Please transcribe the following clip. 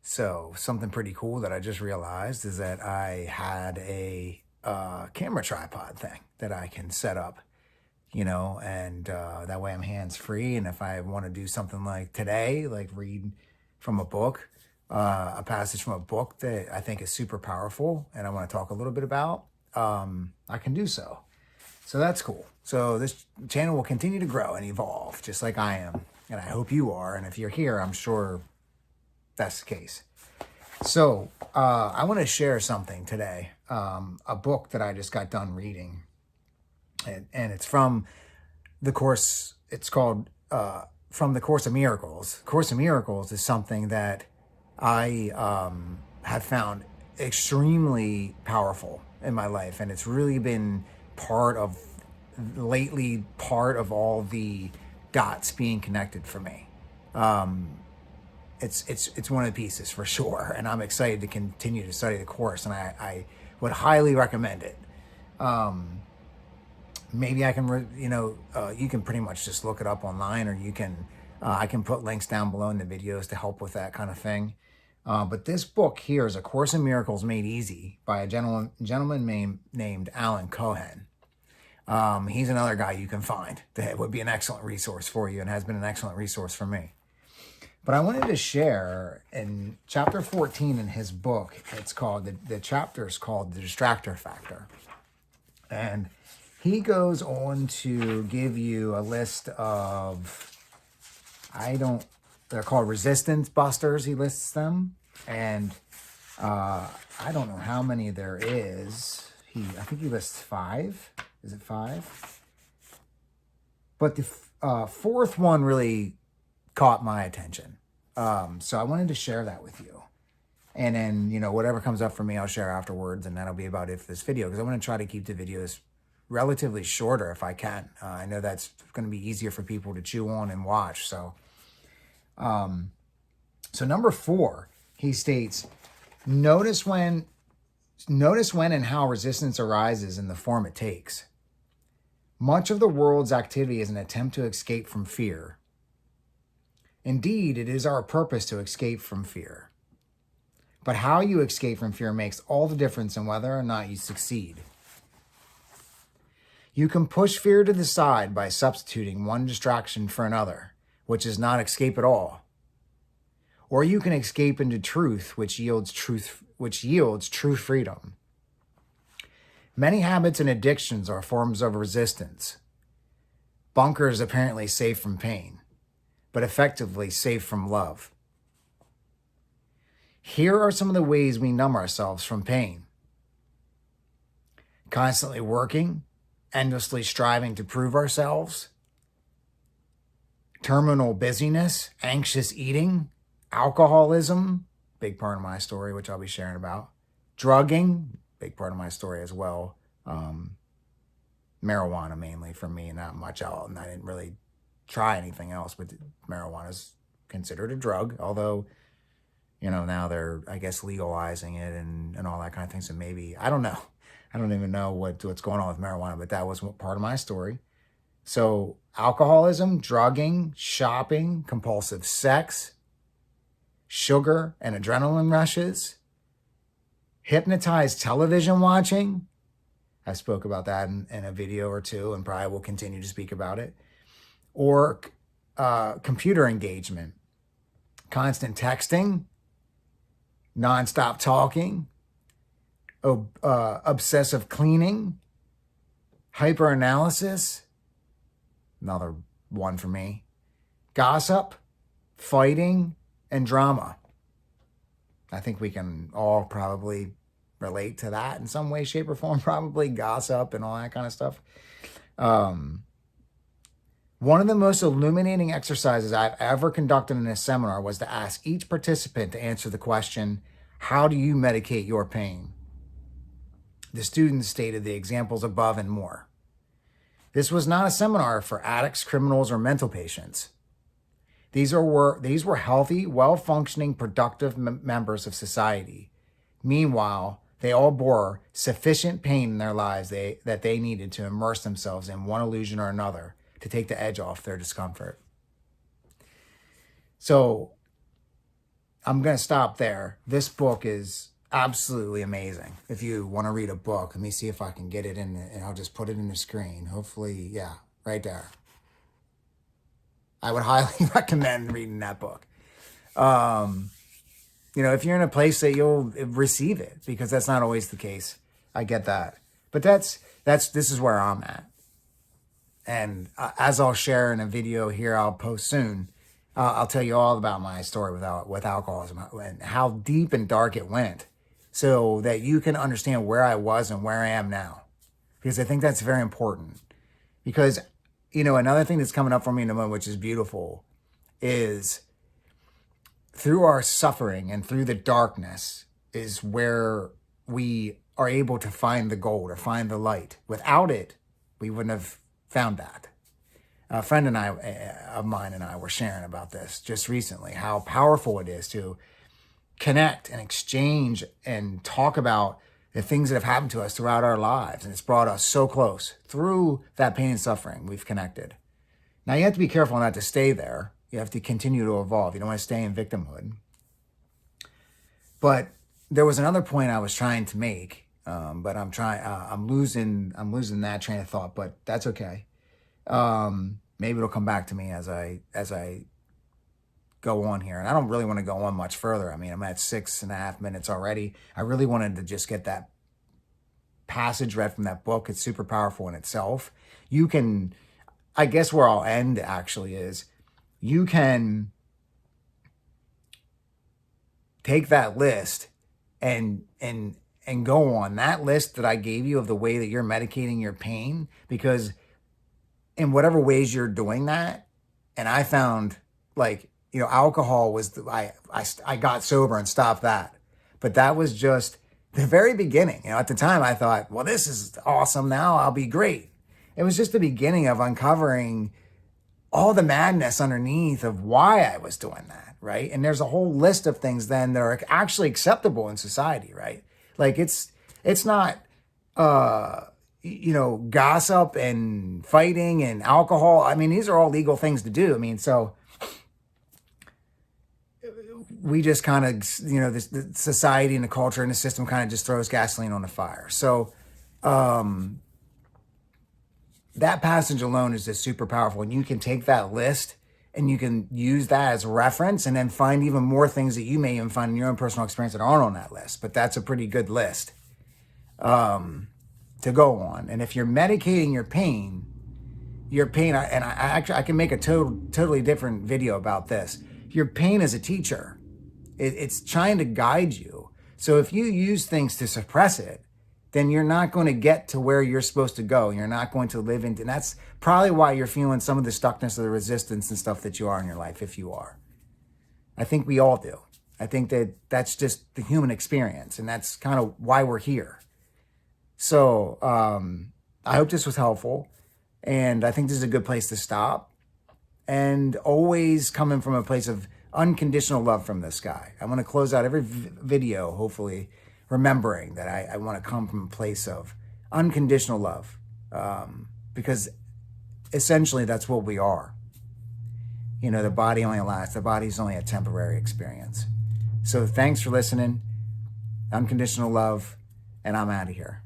So something pretty cool that I just realized is that I had a camera tripod thing that I can set up, and that way I'm hands free. And if I want to do something like today, like read from a book, a passage from a book that I think is super powerful and I want to talk a little bit about, I can do so. So that's cool. So this channel will continue to grow and evolve just like I am. And I hope you are. And if you're here, I'm sure that's the case. So I want to share something today, a book that I just got done reading. And it's from the Course. It's called From the Course of Miracles. Course of Miracles is something that I have found extremely powerful in my life. And it's really been part of all the dots being connected for me. It's one of the pieces for sure, and I'm excited to continue to study the course, and I would highly recommend it. Maybe I can, you can pretty much just look it up online, or you can, I can put links down below in the videos to help with that kind of thing. But this book here is A Course in Miracles Made Easy by a gentleman named Alan Cohen. He's another guy you can find that would be an excellent resource for you and has been an excellent resource for me. But I wanted to share in chapter 14 in his book, it's called, the chapter is called The Distractor Factor. And he goes on to give you a list of, they're called resistance busters, he lists them. And I don't know how many there is. I think he lists 5. Is it 5? But the fourth one really caught my attention. So I wanted to share that with you. And then, whatever comes up for me, I'll share afterwards. And that'll be about it for this video, because I want to try to keep the videos relatively shorter if I can. I know that's going to be easier for people to chew on and watch. So, number 4, he states, notice when and how resistance arises in the form it takes. Much of the world's activity is an attempt to escape from fear. Indeed, it is our purpose to escape from fear. But how you escape from fear makes all the difference in whether or not you succeed. You can push fear to the side by substituting one distraction for another, which is not escape at all. Or you can escape into truth, which yields true freedom. Many habits and addictions are forms of resistance. Bunkers apparently safe from pain, but effectively safe from love. Here are some of the ways we numb ourselves from pain. Constantly working, endlessly striving to prove ourselves. Terminal busyness, anxious eating, alcoholism, big part of my story, which I'll be sharing about. Drugging, big part of my story as well. Marijuana mainly for me, not much else. And I didn't really try anything else, but marijuana is considered a drug, although, now they're, I guess, legalizing it and all that kind of thing. So maybe, I don't know. I don't even know what's going on with marijuana, but that was part of my story. So alcoholism, drugging, shopping, compulsive sex, sugar and adrenaline rushes, hypnotized television watching. I spoke about that in a video or two, and probably will continue to speak about it. Or computer engagement, constant texting, nonstop talking, obsessive cleaning, hyperanalysis, another one for me, gossip, fighting, and drama. I think we can all probably relate to that in some way, shape, or form, probably gossip and all that kind of stuff. One of the most illuminating exercises I've ever conducted in a seminar was to ask each participant to answer the question, how do you medicate your pain? The students stated the examples above and more. This was not a seminar for addicts, criminals, or mental patients. These were healthy, well-functioning, productive members of society. Meanwhile, they all bore sufficient pain in their lives that they needed to immerse themselves in one illusion or another to take the edge off their discomfort. So I'm going to stop there. This book is absolutely amazing. If you want to read a book, let me see if I can get it in, and I'll just put it in the screen. Hopefully, yeah, right there. I would highly recommend reading that book. If you're in a place that you'll receive it, because that's not always the case. I get that. But this is where I'm at. And as I'll share in a video here, I'll post soon, I'll tell you all about my story with alcoholism and how deep and dark it went, so that you can understand where I was and where I am now. Because I think that's very important. Because, another thing that's coming up for me in a moment, which is beautiful, is through our suffering and through the darkness is where we are able to find the gold or find the light. Without it, we wouldn't have found that. A friend of mine and I were sharing about this just recently, how powerful it is to connect and exchange and talk about the things that have happened to us throughout our lives. And it's brought us so close. Through that pain and suffering, we've connected. Now, you have to be careful not to stay there. You have to continue to evolve. You don't want to stay in victimhood. But there was another point I was trying to make, but I'm losing that train of thought, but that's okay. Maybe it'll come back to me as I go on here. And I don't really want to go on much further. I mean, I'm at 6.5 minutes already. I really wanted to just get that passage read from that book. It's super powerful in itself. I guess where I'll end actually is, you can take that list and go on that list that I gave you of the way that you're medicating your pain, because in whatever ways you're doing that, and I found alcohol was, I got sober and stopped that. But that was just the very beginning. At the time I thought, well, this is awesome. Now I'll be great. It was just the beginning of uncovering all the madness underneath of why I was doing that, right? And there's a whole list of things then that are actually acceptable in society, right? Like it's not, gossip and fighting and alcohol. I mean, these are all legal things to do. I mean, so we just kind of, the society and the culture and the system kind of just throws gasoline on the fire. So, that passage alone is just super powerful. And you can take that list and you can use that as a reference and then find even more things that you may even find in your own personal experience that aren't on that list. But that's a pretty good list to go on. And if you're medicating your pain, and I can make a totally different video about this. Your pain is a teacher. It's trying to guide you. So if you use things to suppress it, then you're not going to get to where you're supposed to go. You're not going to live into, and that's probably why you're feeling some of the stuckness or the resistance and stuff that you are in your life, if you are. I think we all do. I think that's just the human experience, and that's kind of why we're here. So I hope this was helpful, and I think this is a good place to stop, and always coming from a place of unconditional love from this guy. I want to close out every video, hopefully, remembering that I want to come from a place of unconditional love, because essentially that's what we are. The body only lasts. The body's only a temporary experience. So thanks for listening. Unconditional love, and I'm out of here.